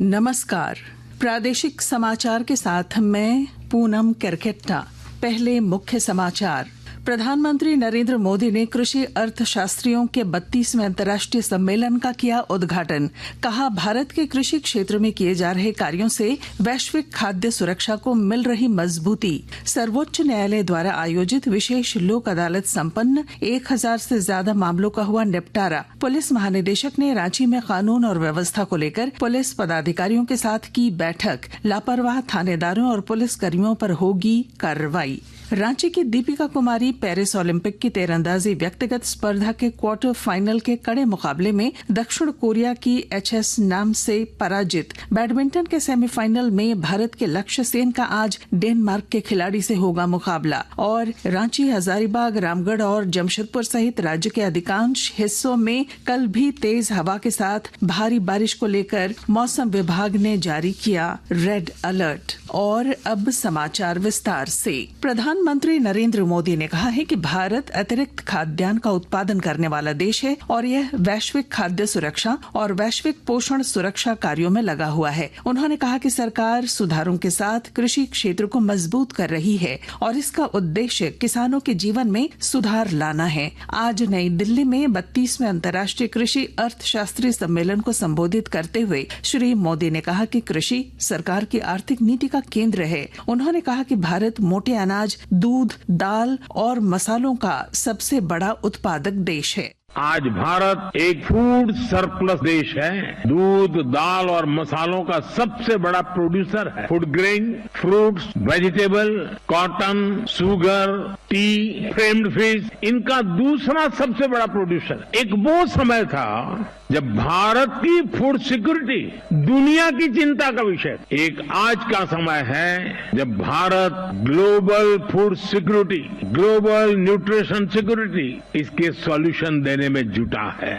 नमस्कार। प्रादेशिक समाचार के साथ मैं पूनम करकेट्टा। पहले मुख्य समाचार। प्रधानमंत्री नरेंद्र मोदी ने कृषि अर्थशास्त्रियों के 32वें अंतर्राष्ट्रीय सम्मेलन का किया उद्घाटन। कहा, भारत के कृषि क्षेत्र में किए जा रहे कार्यों से वैश्विक खाद्य सुरक्षा को मिल रही मजबूती। सर्वोच्च न्यायालय द्वारा आयोजित विशेष लोक अदालत संपन्न, 1000 से ज्यादा मामलों का हुआ निपटारा। पुलिस महानिदेशक ने रांची में कानून और व्यवस्था को लेकर पुलिस पदाधिकारियों के साथ की बैठक। लापरवाह थानेदारों और पुलिस कर्मियों पर होगी कार्रवाई। रांची की दीपिका कुमारी पेरिस ओलंपिक की तीरंदाजी व्यक्तिगत स्पर्धा के क्वार्टर फाइनल के कड़े मुकाबले में दक्षिण कोरिया की HS नाम से पराजित। बैडमिंटन के सेमीफाइनल में भारत के लक्ष्य सेन का आज डेनमार्क के खिलाड़ी से होगा मुकाबला। और रांची, हजारीबाग, रामगढ़ और जमशेदपुर सहित राज्य के अधिकांश हिस्सों में कल भी तेज हवा के साथ भारी बारिश को लेकर मौसम विभाग ने जारी किया रेड अलर्ट। और अब समाचार विस्तार से। प्रधानमंत्री नरेंद्र मोदी ने कहा है कि भारत अतिरिक्त खाद्यान्न का उत्पादन करने वाला देश है और यह वैश्विक खाद्य सुरक्षा और वैश्विक पोषण सुरक्षा कार्यों में लगा हुआ है। उन्होंने कहा कि सरकार सुधारों के साथ कृषि क्षेत्र को मजबूत कर रही है और इसका उद्देश्य किसानों के जीवन में सुधार लाना है। आज नई दिल्ली में 32वें अंतर्राष्ट्रीय कृषि अर्थशास्त्री सम्मेलन को संबोधित करते हुए श्री मोदी ने कहा कि कृषि सरकार की आर्थिक नीति का केंद्र है। उन्होंने कहा कि भारत मोटे अनाज, दूध, दाल और मसालों का सबसे बड़ा उत्पादक देश है। आज भारत एक फूड सरप्लस देश है। दूध, दाल और मसालों का सबसे बड़ा प्रोड्यूसर है। Food grain, fruits, vegetable, cotton, sugar, T, framed fish, इनका दूसरा सबसे बड़ा प्रोड्यूसर। एक वो समय था जब भारत की फूड सिक्योरिटी दुनिया की चिंता का विषय। एक आज का समय है जब Bharat global food security, global nutrition security, इसके सॉल्यूशन देने में जुटा है।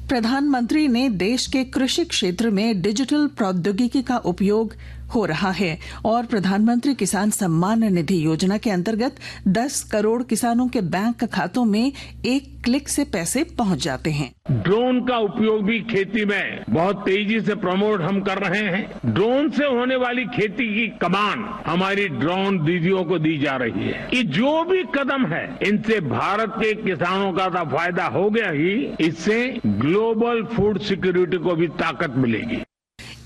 प्रधानमंत्री ने देश के कृषि क्षेत्र में डिजिटल प्रौद्योगिकी का उपयोग हो रहा है और प्रधानमंत्री किसान सम्मान निधि योजना के अंतर्गत 10 करोड़ किसानों के बैंक खातों में एक क्लिक से पैसे पहुंच जाते हैं। ड्रोन का उपयोग भी खेती में बहुत तेजी से प्रमोट हम कर रहे हैं। ड्रोन से होने वाली खेती की कमान हमारी ड्रोन दीदियों को दी जा रही है। ये जो भी कदम है, इनसे भारत के किसानों का तो फायदा हो गया ही, इससे ग्लोबल फूड सिक्योरिटी को भी ताकत मिलेगी।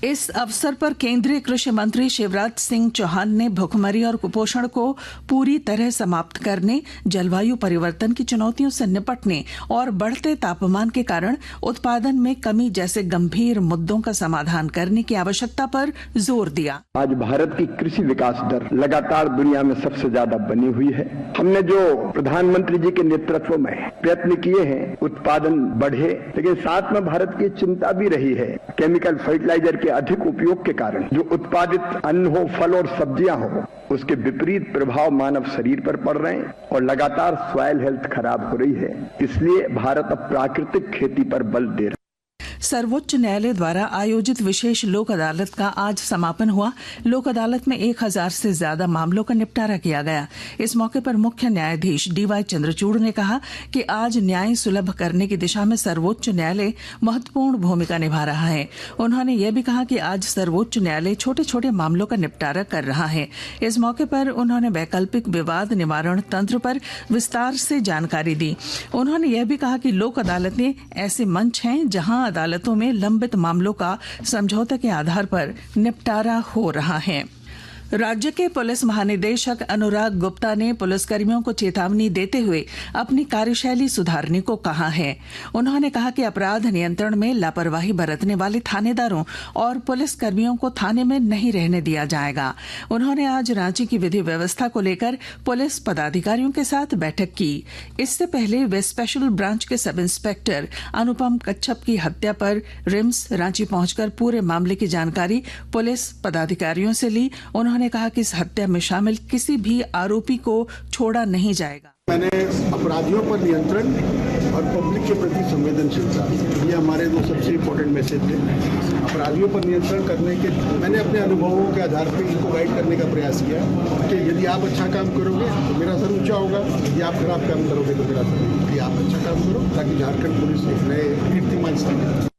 इस अवसर पर केंद्रीय कृषि मंत्री शिवराज सिंह चौहान ने भुखमरी और कुपोषण को पूरी तरह समाप्त करने, जलवायु परिवर्तन की चुनौतियों से निपटने और बढ़ते तापमान के कारण उत्पादन में कमी जैसे गंभीर मुद्दों का समाधान करने की आवश्यकता पर जोर दिया। आज भारत की कृषि विकास दर लगातार दुनिया में सबसे ज्यादा बनी हुई है। हमने जो प्रधानमंत्री जी के नेतृत्व में प्रयत्न किए हैं, उत्पादन बढ़े, लेकिन साथ में भारत की चिंता भी रही है केमिकल फर्टिलाइजर के अधिक उपयोग के कारण जो उत्पादित अन्न हो, फल और सब्जियां हो, उसके विपरीत प्रभाव मानव शरीर पर पड़ रहे हैं और लगातार सॉइल हेल्थ खराब हो रही है। इसलिए भारत अब प्राकृतिक खेती पर बल दे रहा है। सर्वोच्च न्यायालय द्वारा आयोजित विशेष लोक अदालत का आज समापन हुआ। लोक अदालत में 1000 से ज्यादा मामलों का निपटारा किया गया। इस मौके पर मुख्य न्यायाधीश DY चंद्रचूड़ ने कहा कि आज न्याय सुलभ करने की दिशा में सर्वोच्च न्यायालय महत्वपूर्ण भूमिका निभा रहा है। उन्होंने यह भी कहा कि आज सर्वोच्च न्यायालय छोटे छोटे मामलों का निपटारा कर रहा है। इस मौके पर उन्होंने वैकल्पिक विवाद निवारण तंत्र पर विस्तार से जानकारी दी। उन्होंने यह भी कहा कि लोक अदालतें ऐसे मंच हैं जहां अदालतों में लंबित मामलों का समझौते के आधार पर निपटारा हो रहा है। राज्य के पुलिस महानिदेशक अनुराग गुप्ता ने पुलिसकर्मियों को चेतावनी देते हुए अपनी कार्यशैली सुधारने को कहा है। उन्होंने कहा कि अपराध नियंत्रण में लापरवाही बरतने वाले थानेदारों और पुलिसकर्मियों को थाने में नहीं रहने दिया जाएगा। उन्होंने आज रांची की विधि व्यवस्था को लेकर पुलिस पदाधिकारियों के साथ बैठक की। इससे पहले वे स्पेशल ब्रांच के सब इंस्पेक्टर अनुपम कच्छप की हत्या पर रिम्स रांची पहुंचकर पूरे मामले की जानकारी पुलिस पदाधिकारियों से ली। उन्होंने कहा कि इस हत्या में शामिल किसी भी आरोपी को छोड़ा नहीं जाएगा। मैंने अपराधियों पर नियंत्रण और पब्लिक के प्रति संवेदनशीलता, ये हमारे दो सबसे इम्पोर्टेंट मैसेज थे। अपराधियों पर नियंत्रण करने के मैंने अपने अनुभवों के आधार पर इनको गाइड करने का प्रयास किया कि यदि आप अच्छा काम करोगे तो मेरा सर ऊंचा होगा, यदि आप खराब काम करोगे तो मेरा सर। यदि आप अच्छा काम करो ताकि झारखंड पुलिस एक नए कीर्तिमान स्थापित।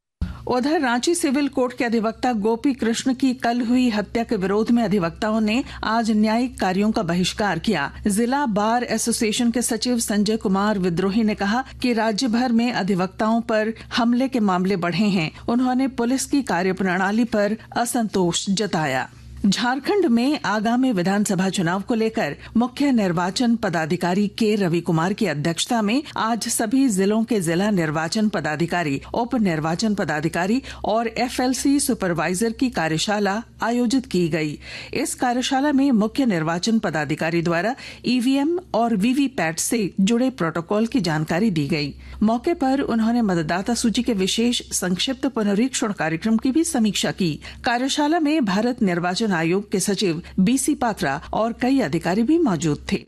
उधर रांची सिविल कोर्ट के अधिवक्ता गोपी कृष्ण की कल हुई हत्या के विरोध में अधिवक्ताओं ने आज न्यायिक कार्यों का बहिष्कार किया। जिला बार एसोसिएशन के सचिव संजय कुमार विद्रोही ने कहा कि राज्य भर में अधिवक्ताओं पर हमले के मामले बढ़े हैं। उन्होंने पुलिस की कार्यप्रणाली पर असंतोष जताया। झारखंड में आगामी विधानसभा चुनाव को लेकर मुख्य निर्वाचन पदाधिकारी के रवि कुमार की अध्यक्षता में आज सभी जिलों के जिला निर्वाचन पदाधिकारी, उप निर्वाचन पदाधिकारी और एफएलसी सुपरवाइजर की कार्यशाला आयोजित की गई। इस कार्यशाला में मुख्य निर्वाचन पदाधिकारी द्वारा ईवीएम और वीवीपैट से जुड़े प्रोटोकॉल की जानकारी दी गई। मौके पर उन्होंने मतदाता सूची के विशेष संक्षिप्त पुनरीक्षण कार्यक्रम की भी समीक्षा की। कार्यशाला में भारत निर्वाचन आयोग के सचिव बीसी पात्रा और कई अधिकारी भी मौजूद थे।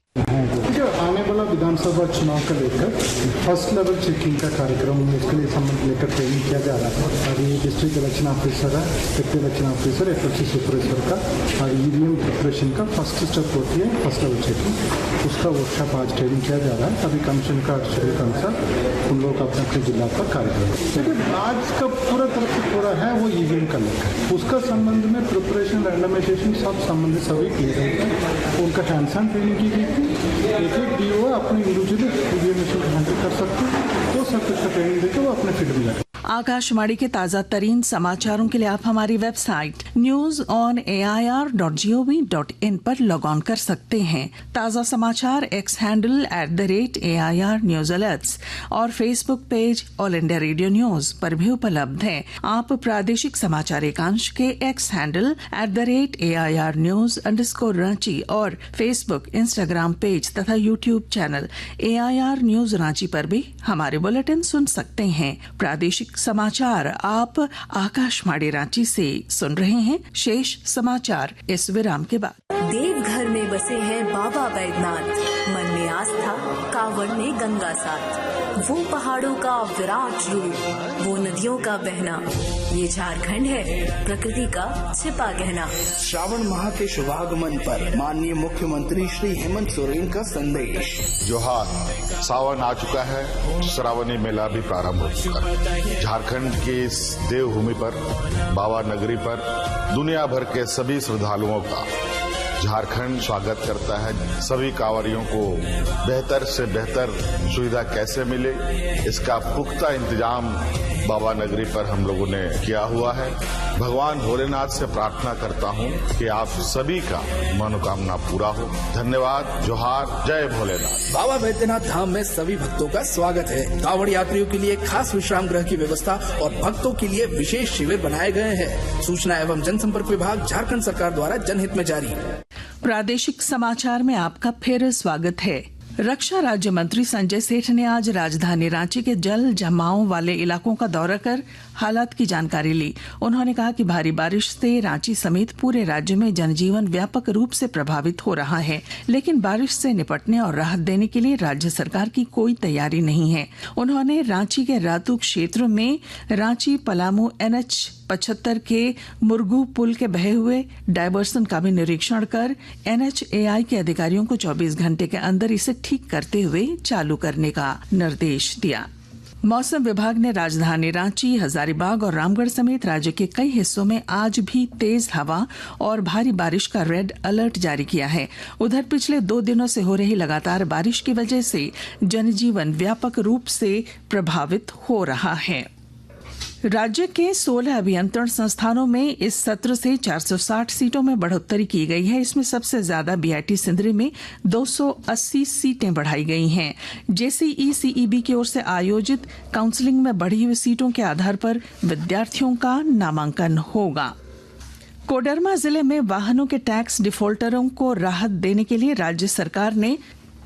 आने वाला विधानसभा चुनाव का लेकर फर्स्ट लेवल चेकिंग का कार्यक्रम, इसके लिए संबंध लेकर ट्रेनिंग किया जा रहा है। अभी डिस्ट्रिक्ट इलेक्शन ऑफिसर है, deputy election officer, FLC supervisor का और ईवीएम प्रिपरेशन का फर्स्ट स्टेप होती है फर्स्ट लेवल चेकिंग, उसका वर्कशॉप आज ट्रेनिंग किया जा रहा है। अभी कमीशन का शेड्यूल के अनुसार उन लोग अपने अपने जिला पर कार्य करेंगे। लेकिन आज का पूरा तरफ से पूरा है वो ईवीएम का लेकर, उसका संबंध में प्रिपरेशन, रैंडमाइजेशन सब संबंधित सभी किए गए थे। उनका हैंड्स ऑन ट्रेनिंग की गई थी। एक डीओ अपने इंडिविजुअल ईवीएम मशीन हैंडल कर सकते, तो सब कुछ ट्रेनिंग देकर वो अपने फील्ड में जाए। आकाशवाणी के ताजा तरीन समाचारों के लिए आप हमारी वेबसाइट news.air.gov.in पर लॉग ऑन कर सकते हैं। ताजा समाचार x handle @AIR News Alerts और Facebook page all India radio news पर भी उपलब्ध है। आप प्रादेशिक समाचार एकांश के एक्स हैंडल @AIR News_Ranchi और फेसबुक, इंस्टाग्राम पेज तथा YouTube channel AIR News Ranchi पर भी हमारे बुलेटिन सुन सकते हैं। प्रादेशिक समाचार आप आकाशवाणी रांची से सुन रहे हैं। शेष समाचार इस विराम के बाद। देवघर में बसे हैं बाबा बैद्यनाथ, मन में आस्था, कांवड़ में गंगा साथ। वो पहाड़ों का विराट रूप, वो नदियों का बहना, ये झारखंड है प्रकृति का छिपा गहना। श्रावण माह के शुभागमन पर माननीय मुख्यमंत्री श्री हेमंत सोरेन का संदेश। जोहार, सावन आ चुका है, श्रावणी मेला भी प्रारंभ हो चुका है। झारखंड की इस देवभूमि पर, बाबा नगरी पर दुनिया भर के सभी श्रद्धालुओं का झारखंड स्वागत करता है। सभी कांवरियों को बेहतर से बेहतर सुविधा कैसे मिले, इसका पुख्ता इंतजाम बाबा नगरी पर हम लोगों ने किया हुआ है। भगवान भोलेनाथ से प्रार्थना करता हूं कि आप सभी का मनोकामना पूरा हो। धन्यवाद। जोहार, जय भोलेनाथ। बाबा बैद्यनाथ धाम में सभी भक्तों का स्वागत है। कांवड़ यात्रियों के लिए खास विश्राम गृह की व्यवस्था और भक्तों के लिए विशेष शिविर बनाए गए हैं। सूचना एवं जनसंपर्क विभाग झारखंड सरकार द्वारा जनहित में जारी। प्रादेशिक समाचार में आपका फिर स्वागत है। रक्षा राज्य मंत्री संजय सेठ ने आज राजधानी रांची के जल जमाव वाले इलाकों का दौरा कर हालात की जानकारी ली। उन्होंने कहा कि भारी बारिश से रांची समेत पूरे राज्य में जनजीवन व्यापक रूप से प्रभावित हो रहा है, लेकिन बारिश से निपटने और राहत देने के लिए राज्य सरकार की कोई तैयारी नहीं है। उन्होंने रांची के रातू क्षेत्र में रांची पलामू NH-75 के मुरगू पुल के बहे हुए डायवर्सन का भी निरीक्षण कर NHAI के अधिकारियों को 24 घंटे के अंदर इसे ठीक करते हुए चालू करने का निर्देश दिया। मौसम विभाग ने राजधानी रांची, हजारीबाग और रामगढ़ समेत राज्य के कई हिस्सों में आज भी तेज हवा और भारी बारिश का रेड अलर्ट जारी किया है। उधर पिछले 2 दिनों से हो रही लगातार बारिश की वजह से जनजीवन व्यापक रूप से प्रभावित हो रहा है। राज्य के 16 अभियंत्रण संस्थानों में इस सत्र से 460 सीटों में बढ़ोतरी की गई है। इसमें सबसे ज्यादा बीआईटी सिंदरी में 280 सीटें बढ़ाई गई हैं। जेसीई सीईबी की ओर से आयोजित काउंसलिंग में बढ़ी हुई सीटों के आधार पर विद्यार्थियों का नामांकन होगा। कोडरमा जिले में वाहनों के टैक्स डिफॉल्टरों को राहत देने के लिए राज्य सरकार ने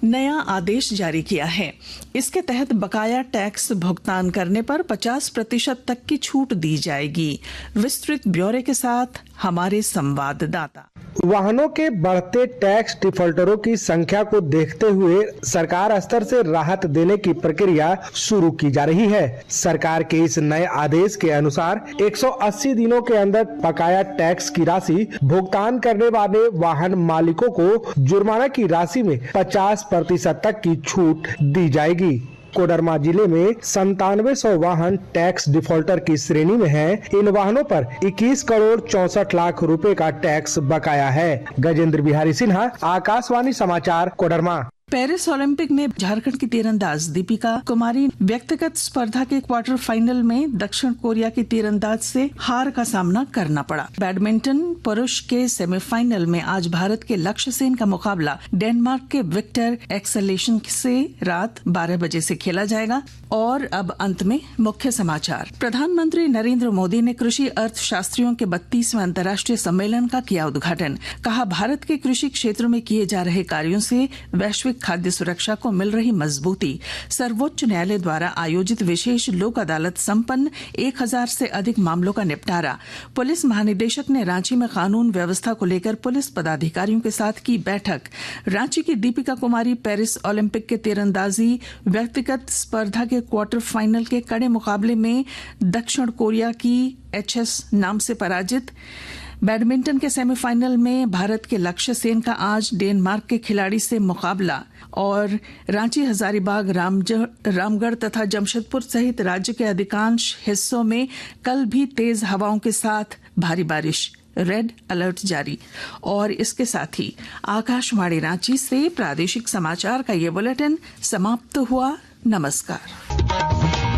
नया आदेश जारी किया है। इसके तहत बकाया टैक्स भुगतान करने पर 50% तक की छूट दी जाएगी। विस्तृत ब्यौरे के साथ हमारे संवाददाता। वाहनों के बढ़ते टैक्स डिफॉल्टरों की संख्या को देखते हुए सरकार स्तर से राहत देने की प्रक्रिया शुरू की जा रही है। सरकार के इस नए आदेश के अनुसार 180 दिनों के अंदर बकाया टैक्स की राशि भुगतान करने वाले वाहन मालिकों को जुर्माना की राशि में 50% तक की छूट दी जाएगी। कोडरमा जिले में 9700 वाहन टैक्स डिफॉल्टर की श्रेणी में हैं। इन वाहनों पर 21 करोड़ 64 लाख रुपए का टैक्स बकाया है। गजेंद्र बिहारी सिन्हा, आकाशवाणी समाचार, कोडरमा। पेरिस ओलंपिक में झारखंड की तीरंदाज दीपिका कुमारी व्यक्तिगत स्पर्धा के क्वार्टर फाइनल में दक्षिण कोरिया की तीरंदाज से हार का सामना करना पड़ा। बैडमिंटन पुरुष के सेमीफाइनल में आज भारत के लक्ष्य सेन का मुकाबला डेनमार्क के विक्टर एक्सेलेशन से रात 12 बजे से खेला जाएगा। और अब अंत में मुख्य समाचार। प्रधानमंत्री नरेंद्र मोदी ने कृषि अर्थशास्त्रियों के 32वें अंतर्राष्ट्रीय सम्मेलन का किया उद्घाटन। कहा, भारत के कृषि क्षेत्र में किए जा रहे कार्यों से वैश्विक खाद्य सुरक्षा को मिल रही मजबूती। सर्वोच्च न्यायालय द्वारा आयोजित विशेष लोक अदालत संपन्न, 1000 से अधिक मामलों का निपटारा। पुलिस महानिदेशक ने रांची में कानून व्यवस्था को लेकर पुलिस पदाधिकारियों के साथ की बैठक। रांची की दीपिका कुमारी पेरिस ओलंपिक के तीरंदाजी व्यक्तिगत स्पर्धा के क्वार्टर फाइनल के कड़े मुकाबले में दक्षिण कोरिया की HS नाम से पराजित। बैडमिंटन के सेमीफाइनल में भारत के लक्ष्य सेन का आज डेनमार्क के खिलाड़ी से मुकाबला। और रांची, हजारीबाग, रामगढ़ तथा जमशेदपुर सहित राज्य के अधिकांश हिस्सों में कल भी तेज हवाओं के साथ भारी बारिश। रेड अलर्ट जारी। और इसके साथ ही आकाशवाणी रांची से प्रादेशिक समाचार का ये बुलेटिन समाप्त हुआ। नमस्कार।